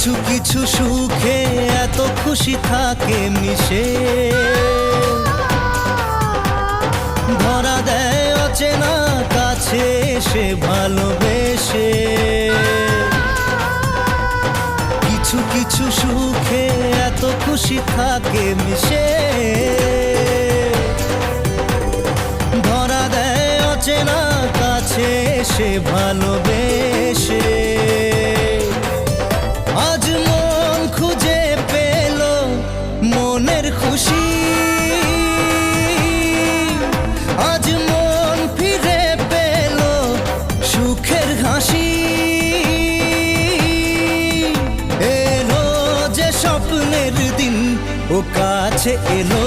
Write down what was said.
কিছু কিছু সুখে এত খুশি থাকে মিশে, ধরা দেয় অচেনা কাছে এসে ভালোবেসে। কিছু কিছু সুখে এত খুশি থাকে মিশে, ধরা দেয় অচেনা কাছে এসে ভালোবেসে। আজ মন খুঁজে পেল মনের খুশি, আজ মন ফিরে পেল সুখের হাসি। এলো যে স্বপ্নের দিন ও কাছে এলো।